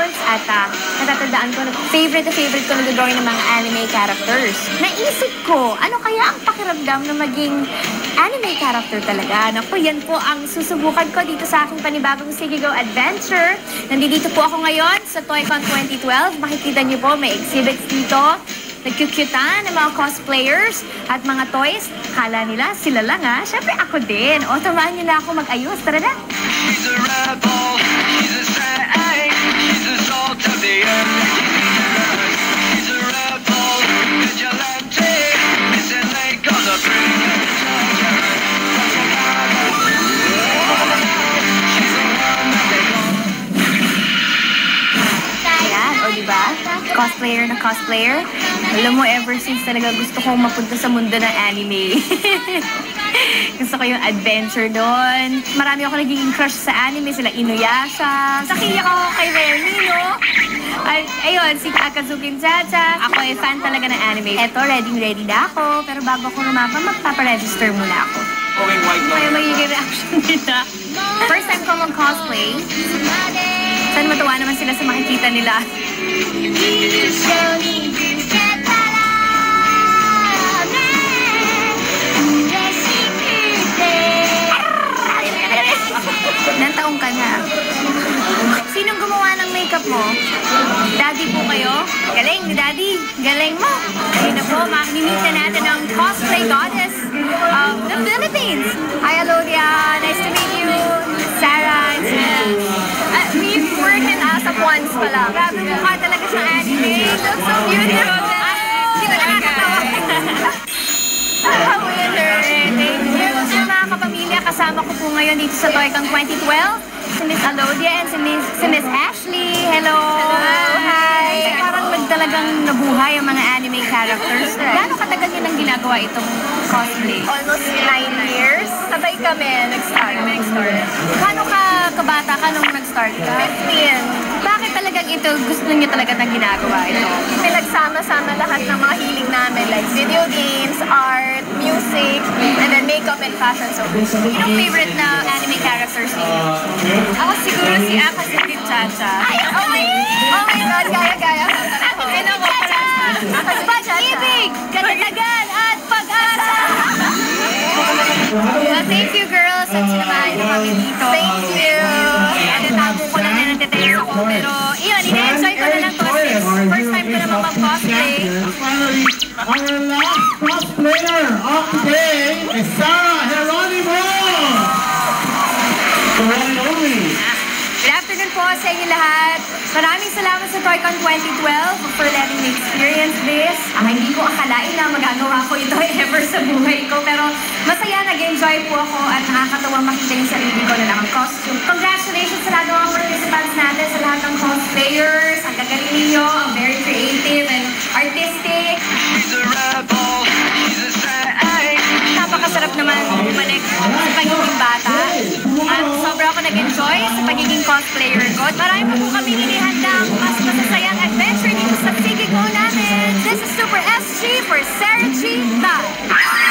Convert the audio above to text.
cartoons at natatandaan ko na favorite ko nag-drawing ng mga anime characters. Naisip ko, ano kaya ang pakiramdam na maging anime character talaga? Naku, yan po ang susubukan ko dito sa aking panibagong Sige Go Adventure. Nandito po ako ngayon sa ToyCon 2012. Makikita niyo po, may exhibits dito. Nagkukyutan ng mga cosplayers at mga toys. Kala nila, sila lang ha. Siyempre ako din. O, samahan niyo na ako mag-ayos. Tara na. He's a rebel, he's a saint, he's the salt of the earth. He's a rebel, vigilante, missing link on the bridge. Ayan, o diba? Cosplayer na cosplayer. Alam mo, ever since talaga gusto kong mapunta sa mundo ng anime. Gusto ko yung adventure doon. Marami ako naging crush sa anime. Sila Inuyasha. Sakiya ko kay Remy, no? At ayun, si Akazukin Chacha. Ako ay fan talaga ng anime. Eto, ready na ako. Pero bago ako lumapa, magpaparegister muna ako. Kaya magiging reaction nila. First time ko mag-cosplay. Sana matuwa naman sila sa makikita nila. Ilang taong ka na? Sinong gumawa ng makeup mo? Daddy po kayo? Galing ni Daddy. Galing mo. Ayun na po, makikita na natin ang cosplay goddess of the Philippines. Hi, Alodia. Nice to meet you. Sarah. We've worked in ASAP once pala. Grabe mukha talaga sa anime. It looks so beautiful. Hindi ko nakakatawa. Thank you. So mga kapamilya, kasama ko po ngayon dito sa ToyCon 2012. Si Miss Alodia and si Miss Ashley. Hello. Hi. Parang talagang nabuhay ang mga anime characters. Gaano katagal yun ang ginagawa itong cosplay? Almost 9 years. Sabay kami nag-start. Gaano ka kabata ka nung nag-start ka? 15. Bakit talagang ito, gusto niyo talaga ng ginagawa ito? Pinagsama-sama lahat ng mga hiling namin like video games, art, music, and then makeup and fashion. So, Sinong favorite na anime characters niyo? ako siguro si Akazukin Chacha. Ay, oh my God, gaya-gaya. Sino mo? Pag-ibig, katatagan, at pag-asa! Well, thank you, girls, at sinamahan niyo kami dito. Thank you. Natabo ko lang na natitelis ako, pero iyon, ina-enjoy ko na lang to. First time ko naman mag-cosplay. Finally, our last cosplayer of today is Sarah Geronimo! The one and only. Good afternoon po sa inyo lahat. Maraming salamat sa ToyCon 2012 for letting me experience this. Hindi ko akalain na magagawa ko ito ever sa buhay ko. Pero masaya, nag-enjoy po ako at nakakatawa makita yung sarili ko na naka-costume. Congratulations sa lahat ng mga participants natin, sa lahat ng cosplayers. Ang gagaling ninyo, ang very creative and artistic. He's a rebel, he's a saint. Napakasarap naman bumalik sa pagiging bata. At sobra ako nag-enjoy sa pagiging cosplayer ko. Marami pa po kami hinihandang mas masasayang adventure dito sa Sige Go namin. This is Super SG for Sarah G. Bye!